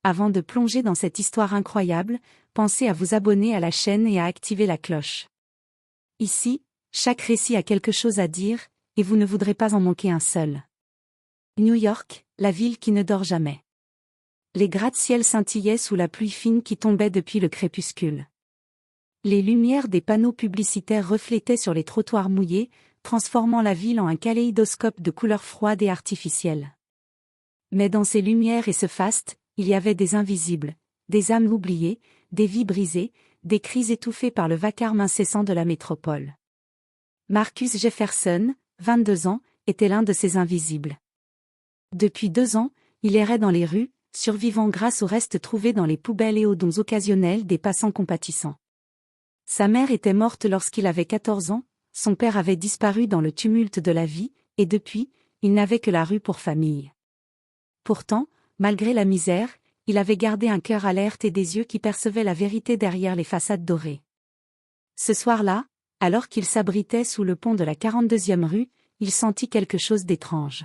Avant de plonger dans cette histoire incroyable, pensez à vous abonner à la chaîne et à activer la cloche. Ici, chaque récit a quelque chose à dire, et vous ne voudrez pas en manquer un seul. New York, la ville qui ne dort jamais. Les gratte-ciel scintillaient sous la pluie fine qui tombait depuis le crépuscule. Les lumières des panneaux publicitaires reflétaient sur les trottoirs mouillés, transformant la ville en un kaléidoscope de couleurs froides et artificielles. Mais dans ces lumières et ce faste, il y avait des invisibles, des âmes oubliées, des vies brisées, des cris étouffés par le vacarme incessant de la métropole. Marcus Jefferson, 22 ans, était l'un de ces invisibles. Depuis 2 ans, il errait dans les rues, survivant grâce aux restes trouvés dans les poubelles et aux dons occasionnels des passants compatissants. Sa mère était morte lorsqu'il avait 14 ans, son père avait disparu dans le tumulte de la vie, et depuis, il n'avait que la rue pour famille. Pourtant, malgré la misère, il avait gardé un cœur alerte et des yeux qui percevaient la vérité derrière les façades dorées. Ce soir-là, alors qu'il s'abritait sous le pont de la 42e rue, il sentit quelque chose d'étrange.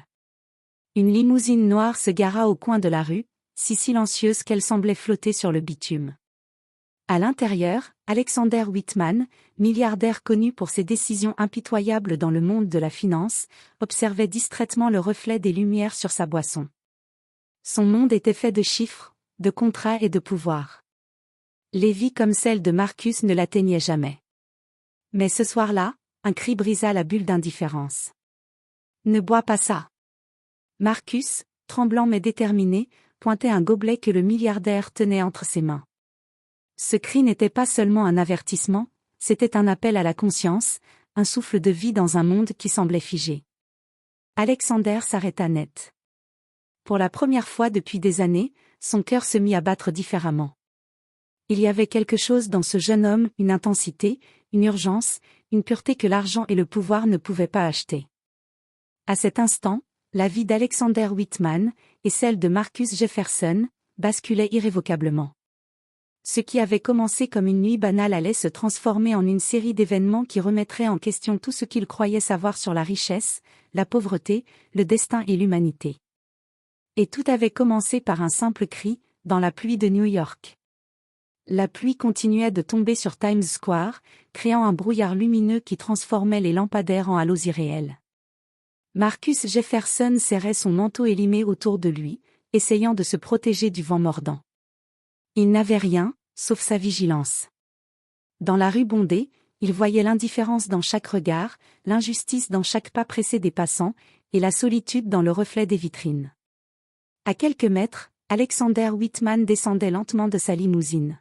Une limousine noire se gara au coin de la rue, si silencieuse qu'elle semblait flotter sur le bitume. À l'intérieur, Alexander Whitman, milliardaire connu pour ses décisions impitoyables dans le monde de la finance, observait distraitement le reflet des lumières sur sa boisson. Son monde était fait de chiffres, de contrats et de pouvoir. Les vies comme celle de Marcus ne l'atteignaient jamais. Mais ce soir-là, un cri brisa la bulle d'indifférence. « Ne bois pas ça !» Marcus, tremblant mais déterminé, pointait un gobelet que le milliardaire tenait entre ses mains. Ce cri n'était pas seulement un avertissement, c'était un appel à la conscience, un souffle de vie dans un monde qui semblait figé. Alexander s'arrêta net. Pour la première fois depuis des années, son cœur se mit à battre différemment. Il y avait quelque chose dans ce jeune homme, une intensité, une urgence, une pureté que l'argent et le pouvoir ne pouvaient pas acheter. À cet instant, la vie d'Alexander Whitman, et celle de Marcus Jefferson, basculaient irrévocablement. Ce qui avait commencé comme une nuit banale allait se transformer en une série d'événements qui remettraient en question tout ce qu'ils croyaient savoir sur la richesse, la pauvreté, le destin et l'humanité. Et tout avait commencé par un simple cri, dans la pluie de New York. La pluie continuait de tomber sur Times Square, créant un brouillard lumineux qui transformait les lampadaires en halos irréels. Marcus Jefferson serrait son manteau élimé autour de lui, essayant de se protéger du vent mordant. Il n'avait rien, sauf sa vigilance. Dans la rue bondée, il voyait l'indifférence dans chaque regard, l'injustice dans chaque pas pressé des passants, et la solitude dans le reflet des vitrines. À quelques mètres, Alexander Whitman descendait lentement de sa limousine.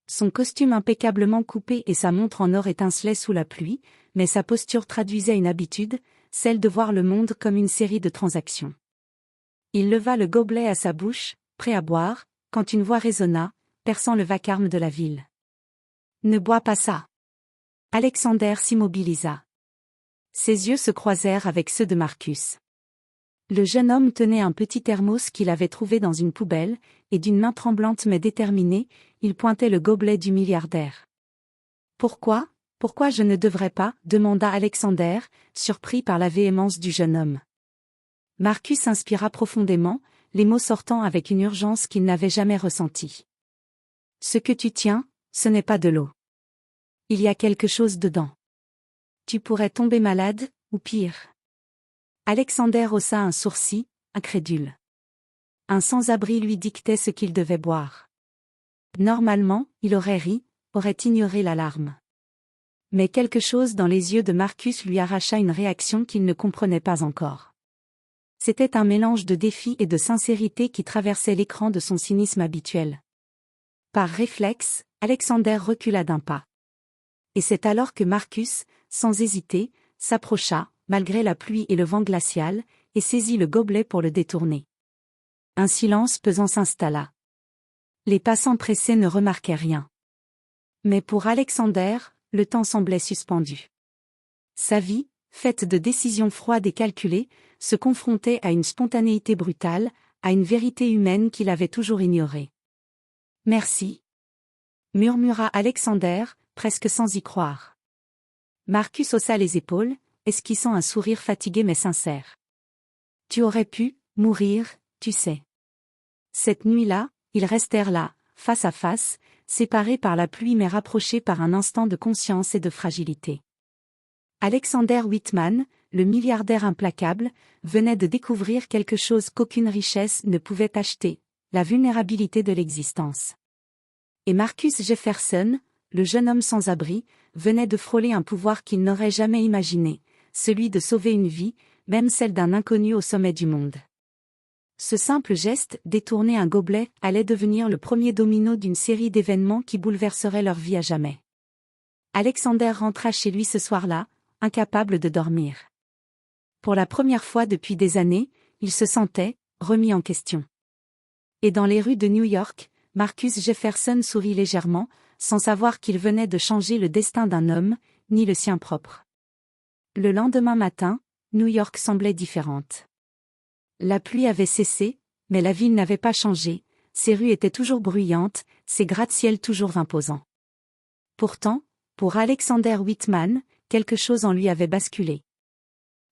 Son costume impeccablement coupé et sa montre en or étincelaient sous la pluie, mais sa posture traduisait une habitude, celle de voir le monde comme une série de transactions. Il leva le gobelet à sa bouche, prêt à boire, quand une voix résonna, perçant le vacarme de la ville. « Ne bois pas ça !» Alexander s'immobilisa. Ses yeux se croisèrent avec ceux de Marcus. Le jeune homme tenait un petit thermos qu'il avait trouvé dans une poubelle, et d'une main tremblante mais déterminée, il pointait le gobelet du milliardaire. « Pourquoi je ne devrais pas ?» demanda Alexander, surpris par la véhémence du jeune homme. Marcus inspira profondément, les mots sortant avec une urgence qu'il n'avait jamais ressentie. « Ce que tu tiens, ce n'est pas de l'eau. Il y a quelque chose dedans. Tu pourrais tomber malade, ou pire. » Alexander haussa un sourcil, incrédule. Un sans-abri lui dictait ce qu'il devait boire. Normalement, il aurait ri, aurait ignoré l'alarme. Mais quelque chose dans les yeux de Marcus lui arracha une réaction qu'il ne comprenait pas encore. C'était un mélange de défi et de sincérité qui traversait l'écran de son cynisme habituel. Par réflexe, Alexander recula d'un pas. Et c'est alors que Marcus, sans hésiter, s'approcha, malgré la pluie et le vent glacial, et saisit le gobelet pour le détourner. Un silence pesant s'installa. Les passants pressés ne remarquaient rien. Mais pour Alexander, le temps semblait suspendu. Sa vie, faite de décisions froides et calculées, se confrontait à une spontanéité brutale, à une vérité humaine qu'il avait toujours ignorée. « Merci », murmura Alexander, presque sans y croire. Marcus haussa les épaules, esquissant un sourire fatigué mais sincère. « Tu aurais pu mourir, tu sais. » Cette nuit-là, Ils restèrent là, face à face, séparés par la pluie mais rapprochés par un instant de conscience et de fragilité. Alexander Whitman, le milliardaire implacable, venait de découvrir quelque chose qu'aucune richesse ne pouvait acheter, la vulnérabilité de l'existence. Et Marcus Jefferson, le jeune homme sans abri, venait de frôler un pouvoir qu'il n'aurait jamais imaginé, celui de sauver une vie, même celle d'un inconnu au sommet du monde. Ce simple geste, détourner un gobelet, allait devenir le premier domino d'une série d'événements qui bouleverseraient leur vie à jamais. Alexander rentra chez lui ce soir-là, incapable de dormir. Pour la première fois depuis des années, il se sentait remis en question. Et dans les rues de New York, Marcus Jefferson sourit légèrement, sans savoir qu'il venait de changer le destin d'un homme, ni le sien propre. Le lendemain matin, New York semblait différente. La pluie avait cessé, mais la ville n'avait pas changé, ses rues étaient toujours bruyantes, ses gratte-ciel toujours imposants. Pourtant, pour Alexander Whitman, quelque chose en lui avait basculé.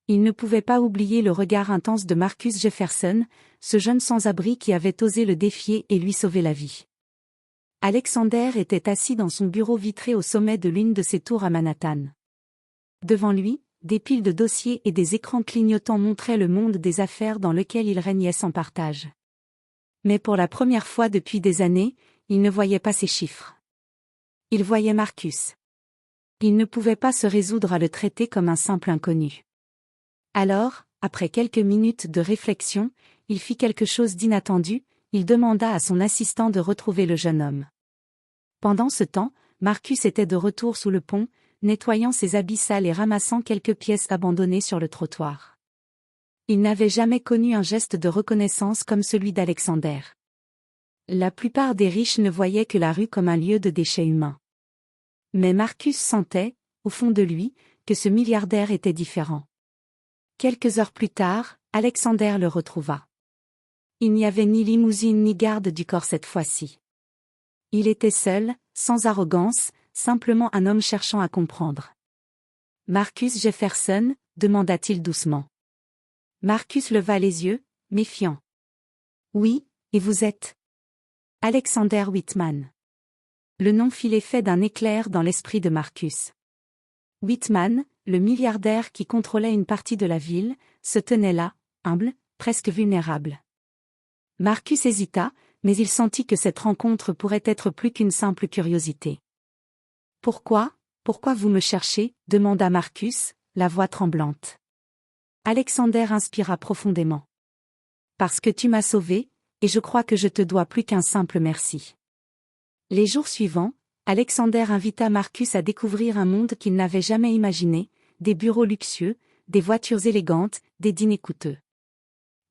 Il ne pouvait pas oublier le regard intense de Marcus Jefferson, ce jeune sans-abri qui avait osé le défier et lui sauver la vie. Alexander était assis dans son bureau vitré au sommet de l'une de ses tours à Manhattan. Devant lui, des piles de dossiers et des écrans clignotants montraient le monde des affaires dans lequel il régnait sans partage. Mais pour la première fois depuis des années, il ne voyait pas ces chiffres. Il voyait Marcus. Il ne pouvait pas se résoudre à le traiter comme un simple inconnu. Alors, après quelques minutes de réflexion, il fit quelque chose d'inattendu, il demanda à son assistant de retrouver le jeune homme. Pendant ce temps, Marcus était de retour sous le pont, nettoyant ses habits sales et ramassant quelques pièces abandonnées sur le trottoir. Il n'avait jamais connu un geste de reconnaissance comme celui d'Alexander. La plupart des riches ne voyaient que la rue comme un lieu de déchets humains. Mais Marcus sentait, au fond de lui, que ce milliardaire était différent. Quelques heures plus tard, Alexander le retrouva. Il n'y avait ni limousine ni garde du corps cette fois-ci. Il était seul, sans arrogance, simplement un homme cherchant à comprendre. « Marcus Jefferson » demanda-t-il doucement. Marcus leva les yeux, méfiant. « Oui, et vous êtes ?» « Alexander Whitman. » Le nom fit l'effet d'un éclair dans l'esprit de Marcus. Whitman, le milliardaire qui contrôlait une partie de la ville, se tenait là, humble, presque vulnérable. Marcus hésita, mais il sentit que cette rencontre pourrait être plus qu'une simple curiosité. « Pourquoi vous me cherchez ?» demanda Marcus, la voix tremblante. Alexander inspira profondément. « Parce que tu m'as sauvé, et je crois que je te dois plus qu'un simple merci. » Les jours suivants, Alexander invita Marcus à découvrir un monde qu'il n'avait jamais imaginé, des bureaux luxueux, des voitures élégantes, des dîners coûteux.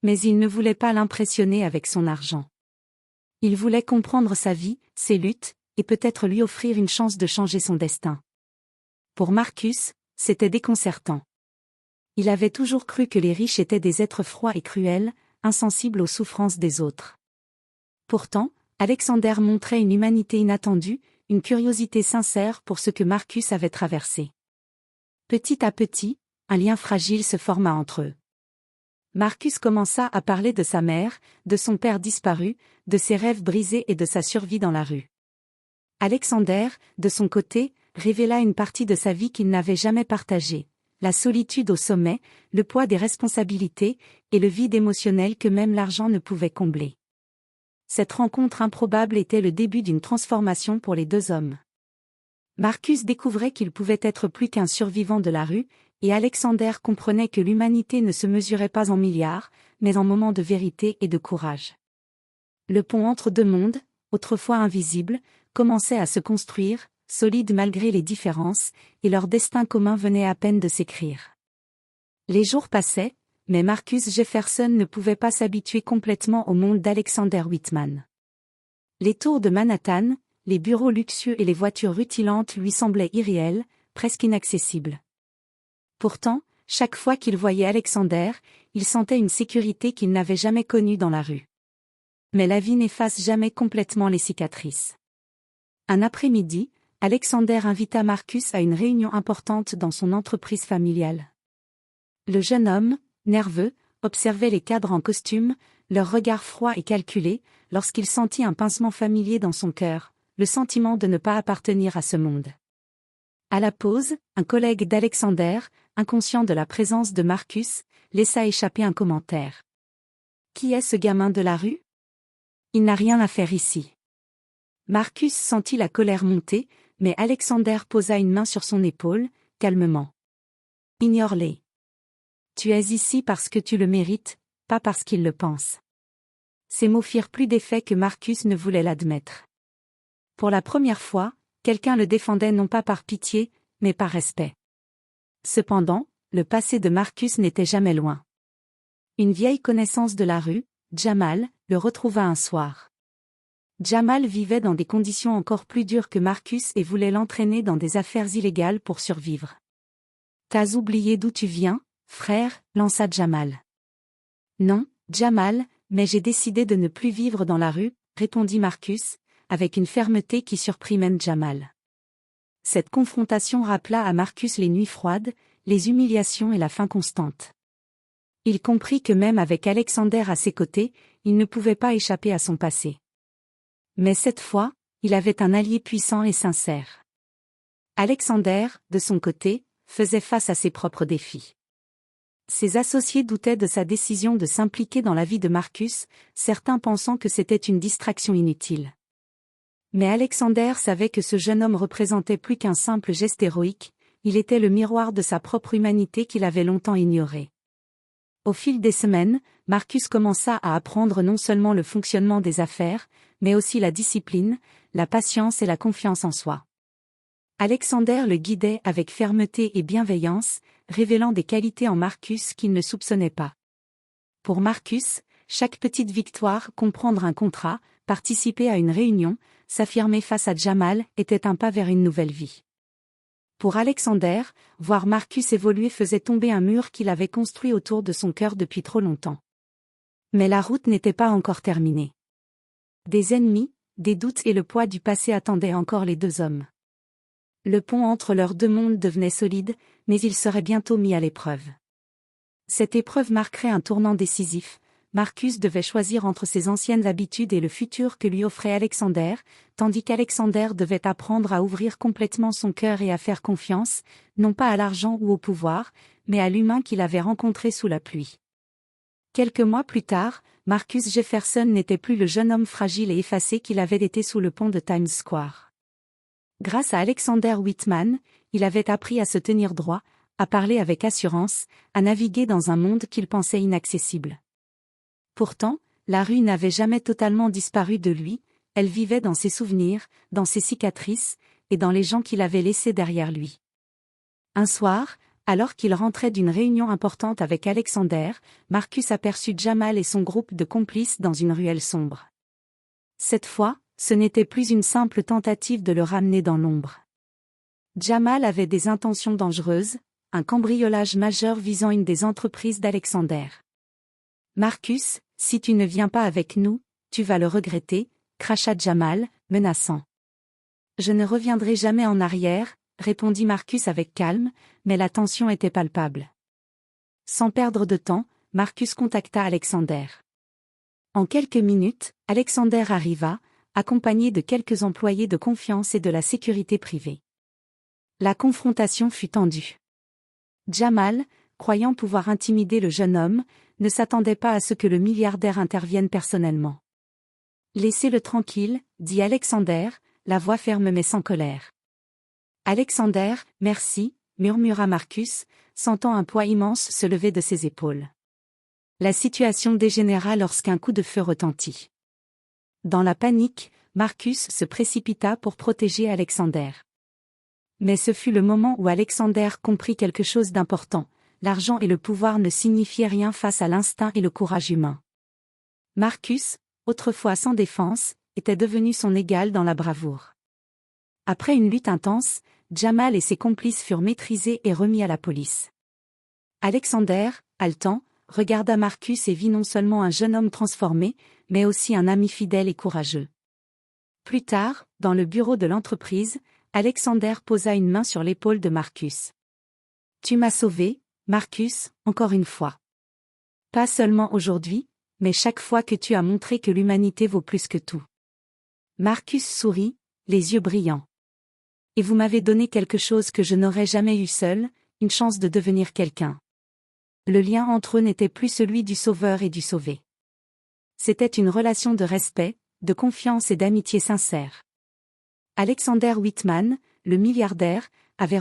Mais il ne voulait pas l'impressionner avec son argent. Il voulait comprendre sa vie, ses luttes, et peut-être lui offrir une chance de changer son destin. Pour Marcus, c'était déconcertant. Il avait toujours cru que les riches étaient des êtres froids et cruels, insensibles aux souffrances des autres. Pourtant, Alexander montrait une humanité inattendue, une curiosité sincère pour ce que Marcus avait traversé. Petit à petit, un lien fragile se forma entre eux. Marcus commença à parler de sa mère, de son père disparu, de ses rêves brisés et de sa survie dans la rue. Alexander, de son côté, révéla une partie de sa vie qu'il n'avait jamais partagée, la solitude au sommet, le poids des responsabilités, et le vide émotionnel que même l'argent ne pouvait combler. Cette rencontre improbable était le début d'une transformation pour les deux hommes. Marcus découvrait qu'il pouvait être plus qu'un survivant de la rue, et Alexander comprenait que l'humanité ne se mesurait pas en milliards, mais en moments de vérité et de courage. Le pont entre deux mondes, autrefois invisible, commençait à se construire, solide malgré les différences, et leur destin commun venait à peine de s'écrire. Les jours passaient, mais Marcus Jefferson ne pouvait pas s'habituer complètement au monde d'Alexander Whitman. Les tours de Manhattan, les bureaux luxueux et les voitures rutilantes lui semblaient irréels, presque inaccessibles. Pourtant, chaque fois qu'il voyait Alexander, il sentait une sécurité qu'il n'avait jamais connue dans la rue. Mais la vie n'efface jamais complètement les cicatrices. Un après-midi, Alexander invita Marcus à une réunion importante dans son entreprise familiale. Le jeune homme, nerveux, observait les cadres en costume, leur regard froid et calculé, lorsqu'il sentit un pincement familier dans son cœur, le sentiment de ne pas appartenir à ce monde. À la pause, un collègue d'Alexander, inconscient de la présence de Marcus, laissa échapper un commentaire. « Qui est ce gamin de la rue ? Il n'a rien à faire ici. » Marcus sentit la colère monter, mais Alexander posa une main sur son épaule, calmement. « Ignore-les. Tu es ici parce que tu le mérites, pas parce qu'il le pense. » Ces mots firent plus d'effet que Marcus ne voulait l'admettre. Pour la première fois, quelqu'un le défendait non pas par pitié, mais par respect. Cependant, le passé de Marcus n'était jamais loin. Une vieille connaissance de la rue, Jamal, le retrouva un soir. Jamal vivait dans des conditions encore plus dures que Marcus et voulait l'entraîner dans des affaires illégales pour survivre. « T'as oublié d'où tu viens, frère ?» lança Jamal. « Non, Jamal, mais j'ai décidé de ne plus vivre dans la rue, » répondit Marcus, avec une fermeté qui surprit même Jamal. Cette confrontation rappela à Marcus les nuits froides, les humiliations et la faim constante. Il comprit que même avec Alexander à ses côtés, il ne pouvait pas échapper à son passé. Mais cette fois, il avait un allié puissant et sincère. Alexander, de son côté, faisait face à ses propres défis. Ses associés doutaient de sa décision de s'impliquer dans la vie de Marcus, certains pensant que c'était une distraction inutile. Mais Alexander savait que ce jeune homme représentait plus qu'un simple geste héroïque, il était le miroir de sa propre humanité qu'il avait longtemps ignorée. Au fil des semaines, Marcus commença à apprendre non seulement le fonctionnement des affaires, mais aussi la discipline, la patience et la confiance en soi. Alexander le guidait avec fermeté et bienveillance, révélant des qualités en Marcus qu'il ne soupçonnait pas. Pour Marcus, chaque petite victoire, comprendre un contrat, participer à une réunion, s'affirmer face à Jamal, était un pas vers une nouvelle vie. Pour Alexander, voir Marcus évoluer faisait tomber un mur qu'il avait construit autour de son cœur depuis trop longtemps. Mais la route n'était pas encore terminée. Des ennemis, des doutes et le poids du passé attendaient encore les deux hommes. Le pont entre leurs deux mondes devenait solide, mais il serait bientôt mis à l'épreuve. Cette épreuve marquerait un tournant décisif. Marcus devait choisir entre ses anciennes habitudes et le futur que lui offrait Alexander, tandis qu'Alexander devait apprendre à ouvrir complètement son cœur et à faire confiance, non pas à l'argent ou au pouvoir, mais à l'humain qu'il avait rencontré sous la pluie. Quelques mois plus tard, Marcus Jefferson n'était plus le jeune homme fragile et effacé qu'il avait été sous le pont de Times Square. Grâce à Alexander Whitman, il avait appris à se tenir droit, à parler avec assurance, à naviguer dans un monde qu'il pensait inaccessible. Pourtant, la rue n'avait jamais totalement disparu de lui, elle vivait dans ses souvenirs, dans ses cicatrices, et dans les gens qu'il avait laissés derrière lui. Un soir, alors qu'il rentrait d'une réunion importante avec Alexander, Marcus aperçut Jamal et son groupe de complices dans une ruelle sombre. Cette fois, ce n'était plus une simple tentative de le ramener dans l'ombre. Jamal avait des intentions dangereuses, un cambriolage majeur visant une des entreprises d'Alexander. « Marcus, si tu ne viens pas avec nous, tu vas le regretter », cracha Jamal, menaçant. « Je ne reviendrai jamais en arrière », répondit Marcus avec calme, mais la tension était palpable. Sans perdre de temps, Marcus contacta Alexander. En quelques minutes, Alexander arriva, accompagné de quelques employés de confiance et de la sécurité privée. La confrontation fut tendue. Jamal, croyant pouvoir intimider le jeune homme, ne s'attendait pas à ce que le milliardaire intervienne personnellement. « Laissez-le tranquille », dit Alexander, la voix ferme mais sans colère. « Alexander, merci », murmura Marcus, sentant un poids immense se lever de ses épaules. La situation dégénéra lorsqu'un coup de feu retentit. Dans la panique, Marcus se précipita pour protéger Alexander. Mais ce fut le moment où Alexander comprit quelque chose d'important. L'argent et le pouvoir ne signifiaient rien face à l'instinct et le courage humain. Marcus, autrefois sans défense, était devenu son égal dans la bravoure. Après une lutte intense, Jamal et ses complices furent maîtrisés et remis à la police. Alexander, haletant, regarda Marcus et vit non seulement un jeune homme transformé, mais aussi un ami fidèle et courageux. Plus tard, dans le bureau de l'entreprise, Alexander posa une main sur l'épaule de Marcus. « Tu m'as sauvé, Marcus, encore une fois. Pas seulement aujourd'hui, mais chaque fois que tu as montré que l'humanité vaut plus que tout. Marcus sourit, les yeux brillants. Et vous m'avez donné quelque chose que je n'aurais jamais eu seul, une chance de devenir quelqu'un. Le lien entre eux n'était plus celui du sauveur et du sauvé. C'était une relation de respect, de confiance et d'amitié sincère. Alexander Whitman, le milliardaire, avait